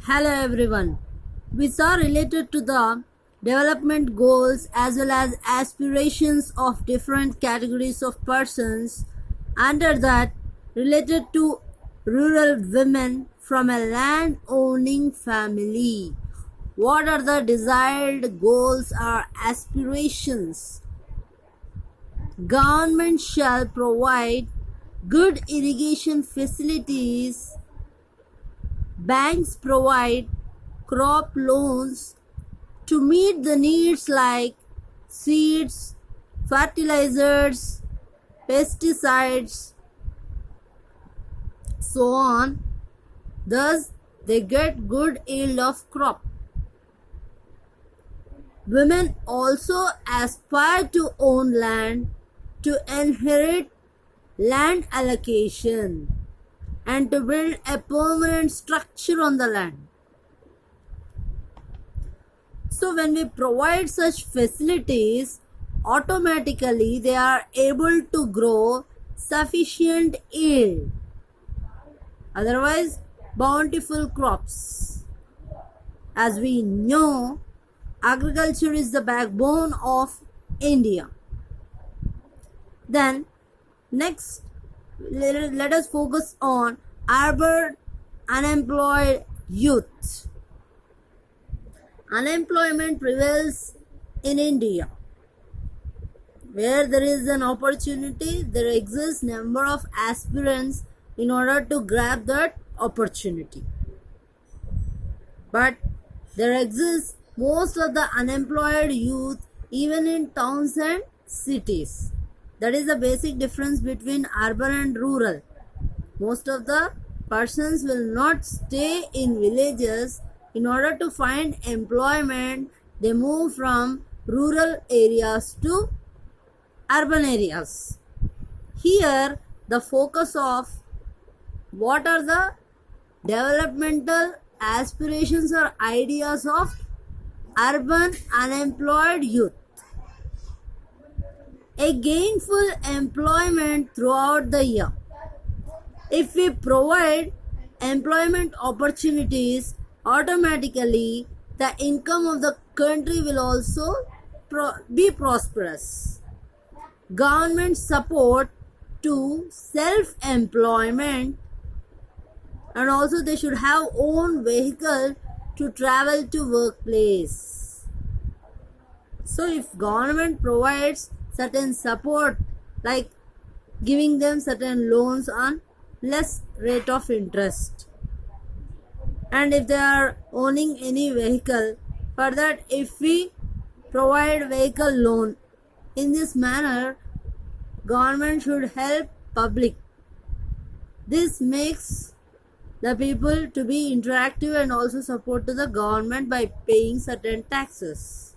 Hello everyone. We saw related to the development goals as well as aspirations of different categories of persons. Under that, related to rural women from a land owning family. What are the desired goals or aspirations? Government shall provide good irrigation facilities. Banks provide crop loans to meet the needs like seeds, fertilizers, pesticides, so on. Thus, they get good yield of crop. Women also aspire to own land, to inherit land allocation, and to build a permanent structure on the land. So when we provide such facilities, automatically they are able to grow sufficient yield. Otherwise, bountiful crops. As we know, agriculture is the backbone of India. Then, next, let us focus on urban unemployed youth. Unemployment prevails in India. Where there is an opportunity, there exists number of aspirants in order to grab that opportunity. But there exists most of the unemployed youth even in towns and cities. That is the basic difference between urban and rural. Most of the persons will not stay in villages. In order to find employment, they move from rural areas to urban areas. Here, the focus of what are the developmental aspirations or ideas of urban unemployed youth. A gainful employment throughout the year. If we provide employment opportunities, automatically the income of the country will also be prosperous. Government support to self-employment, and also they should have own vehicle to travel to workplace. So if government provides certain support like giving them certain loans on less rate of interest, and if they are owning any vehicle, for that if we provide vehicle loan, in this manner government should help public. This makes the people to be interactive and also support to the government by paying certain taxes.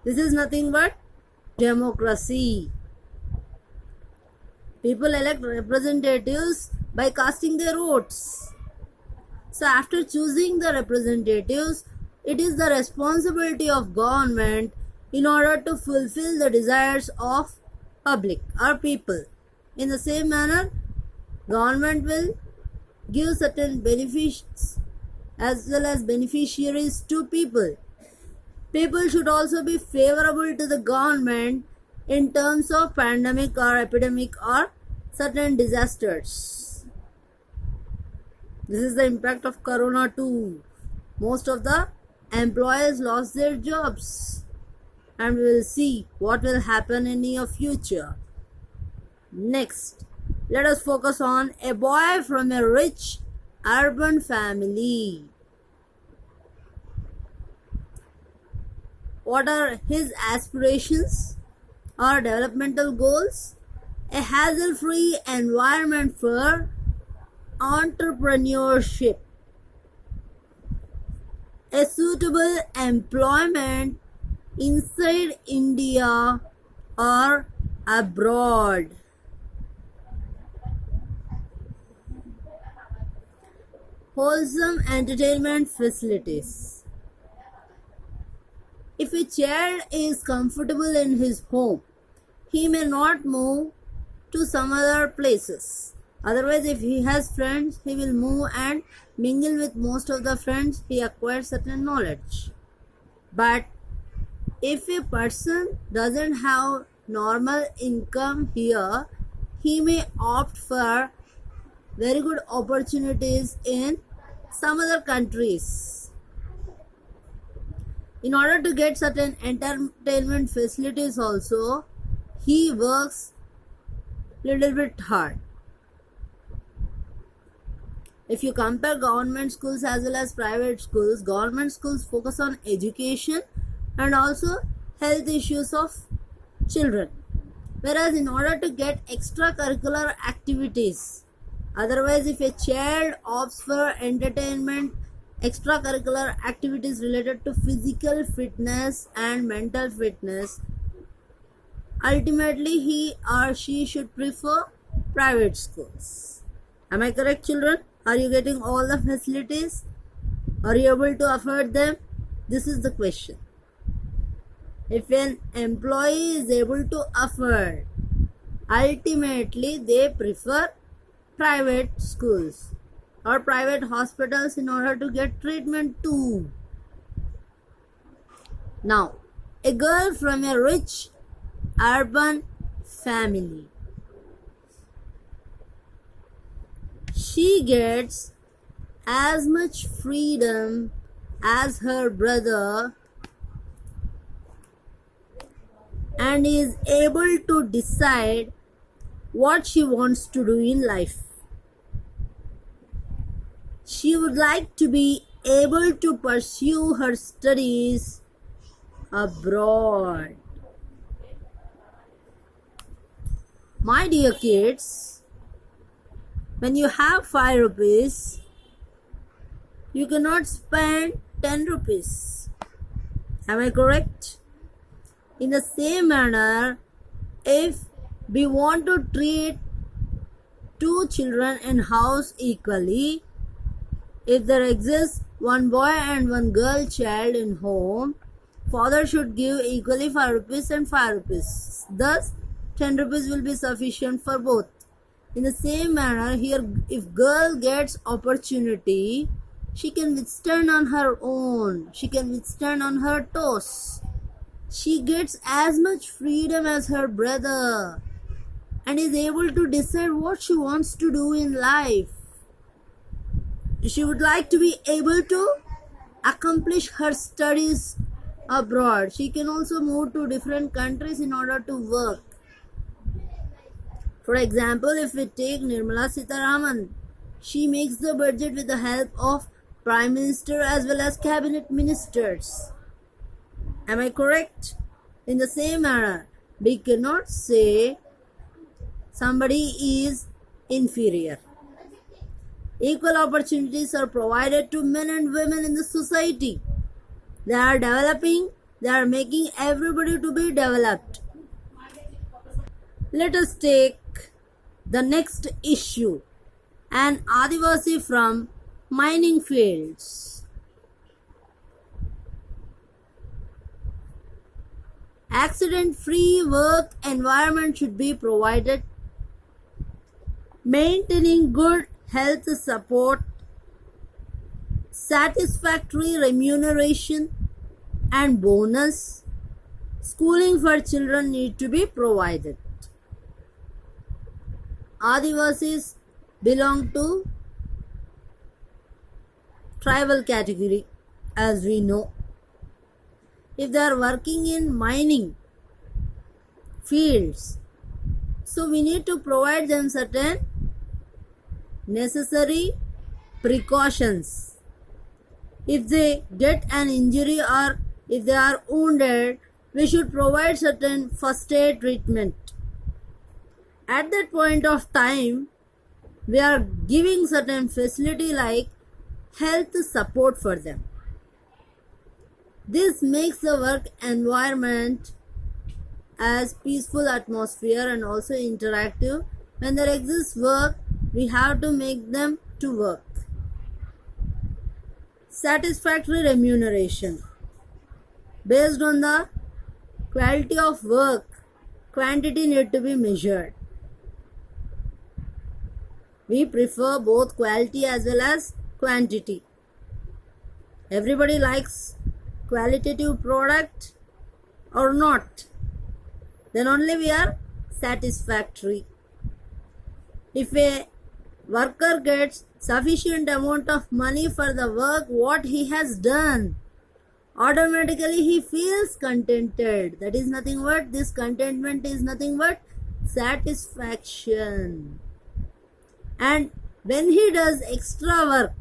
This is nothing but democracy. People elect representatives by casting their votes. So after choosing the representatives, it is the responsibility of government in order to fulfill the desires of public or people. In the same manner, government will give certain benefits as well as beneficiaries to people. People should also be favorable to the government in terms of pandemic or epidemic or certain disasters. This is the impact of corona too. Most of the employers lost their jobs, and we will see what will happen in near future. Next, let us focus on a boy from a rich urban family. What are his aspirations or developmental goals? A hassle-free environment for entrepreneurship. A suitable employment inside India or abroad. Wholesome entertainment facilities. If a child is comfortable in his home, he may not move to some other places. Otherwise, if he has friends, he will move and mingle with most of the friends. He acquires certain knowledge. But if a person doesn't have normal income here, he may opt for very good opportunities in some other countries. In order to get certain entertainment facilities also, he works little bit hard. If you compare government schools as well as private schools, government schools focus on education and also health issues of children. Whereas in order to get extracurricular activities, otherwise if a child opts for entertainment, extracurricular activities related to physical fitness and mental fitness, ultimately he or she should prefer private schools. Am I correct, children? Are you getting all the facilities? Are you able to afford them? This is the question. If an employee is able to afford, ultimately they prefer private schools or private hospitals in order to get treatment too. Now, a girl from a rich urban family, she gets as much freedom as her brother and is able to decide what she wants to do in life. She would like to be able to pursue her studies abroad. My dear kids, when you have 5 rupees, you cannot spend 10 rupees. Am I correct? In the same manner, if we want to treat 2 children in house equally, if there exists 1 boy and 1 girl child in home, father should give equally 5 rupees and 5 rupees. Thus, 10 rupees will be sufficient for both. In the same manner, here if girl gets opportunity, she can withstand on her own. She can withstand on her toes. She gets as much freedom as her brother and is able to decide what she wants to do in life. She would like to be able to accomplish her studies abroad. She can also move to different countries in order to work. For example, if we take Nirmala Sitharaman, she makes the budget with the help of Prime Minister as well as cabinet ministers. Am I correct? In the same manner, we cannot say somebody is inferior. Equal opportunities are provided to men and women in the society. They are developing, they are making everybody to be developed. Let us take the next issue, an Adivasi from mining fields. Accident-free work environment should be provided. Maintaining good health support, satisfactory remuneration and bonus, schooling for children need to be provided. Adivasis belong to tribal category, as we know. If they are working in mining fields, so we need to provide them certain necessary precautions. If they get an injury or if they are wounded, we should provide certain first aid treatment. At that point of time, we are giving certain facility like health support for them. This makes the work environment as peaceful atmosphere and also interactive. When there exists work, we have to make them to work. Satisfactory remuneration. Based on the quality of work, quantity need to be measured. We prefer both quality as well as quantity. Everybody likes qualitative product or not. Then only we are satisfactory. If a worker gets sufficient amount of money for the work what he has done, automatically he feels contented. That is nothing but, this contentment is nothing but satisfaction. And when he does extra work,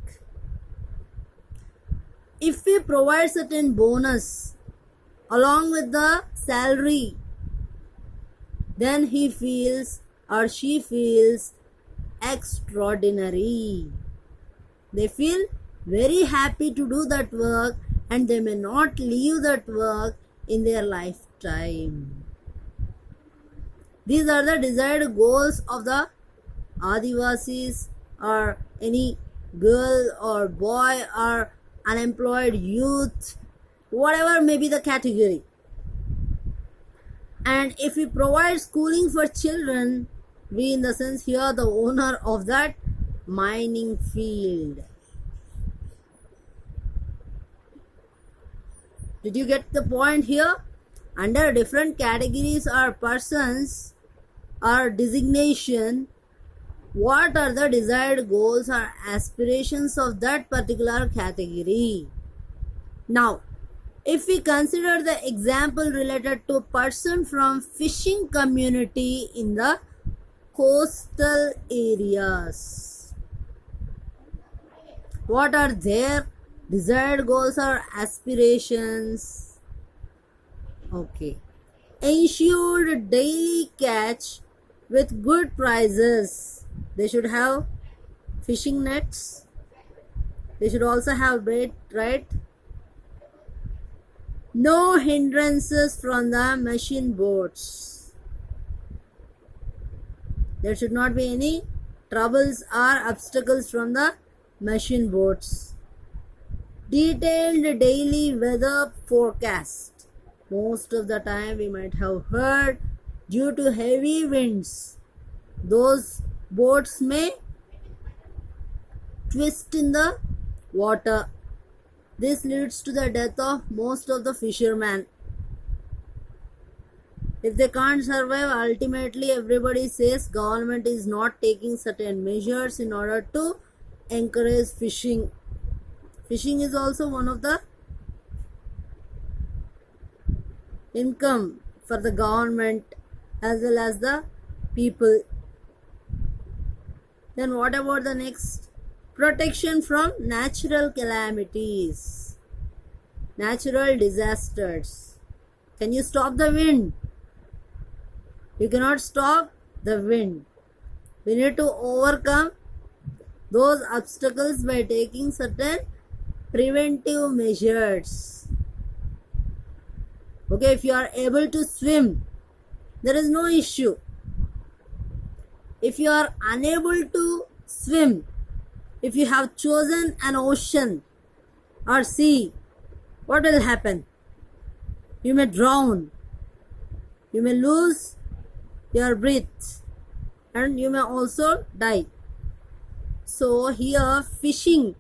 if we provide certain bonus along with the salary, then he feels or she feels extraordinary. They feel very happy to do that work and they may not leave that work in their lifetime. These are the desired goals of the Adivasis or any girl or boy or unemployed youth, whatever may be the category. And if we provide schooling for children, we in the sense here the owner of that mining field. Did you get the point here? Under different categories or persons or designation, what are the desired goals or aspirations of that particular category? Now, if we consider the example related to a person from fishing community in the coastal areas, what are their desired goals or aspirations? Okay. Ensured daily catch with good prices. They should have fishing nets. They should also have bait, right? No hindrances from the machine boats. There should not be any troubles or obstacles from the machine boats. Detailed daily weather forecast. Most of the time we might have heard, due to heavy winds, those boats may twist in the water. This leads to the death of most of the fishermen. If they can't survive, ultimately everybody says government is not taking certain measures in order to encourage fishing. Fishing is also one of the income for the government as well as the people. Then what about the next? Protection from natural calamities, natural disasters. Can you stop the wind? You cannot stop the wind. We need to overcome those obstacles by taking certain preventive measures. Okay, if you are able to swim, there is no issue. If you are unable to swim, if you have chosen an ocean or sea, what will happen? You may drown. You may lose your breath and you may also die. So here fishing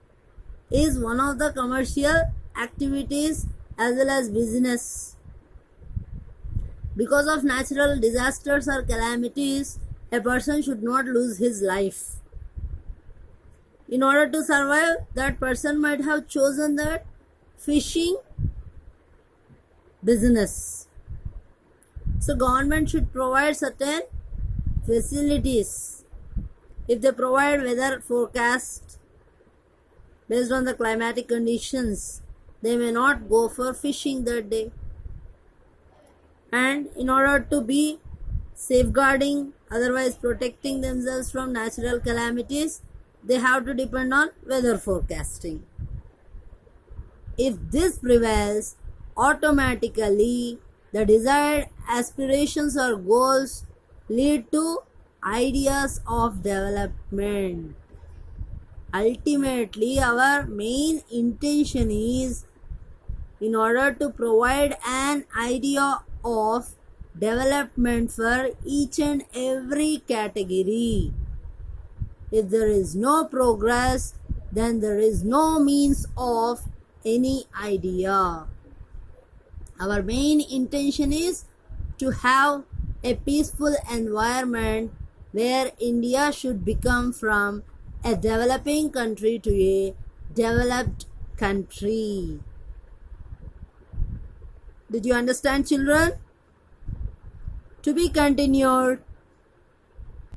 is one of the commercial activities as well as business. Because of natural disasters or calamities, a person should not lose his life. In order to survive, that person might have chosen that fishing business. So government should provide certain facilities. If they provide weather forecast based on the climatic conditions, they may not go for fishing that day. And in order to be safeguarding, otherwise protecting themselves from natural calamities, they have to depend on weather forecasting. If this prevails, automatically the desired aspirations or goals lead to ideas of development. Ultimately, our main intention is in order to provide an idea of development for each and every category. If there is no progress, then there is no means of any idea. Our main intention is to have a peaceful environment where India should become from a developing country to a developed country. Did you understand, children? To be continued.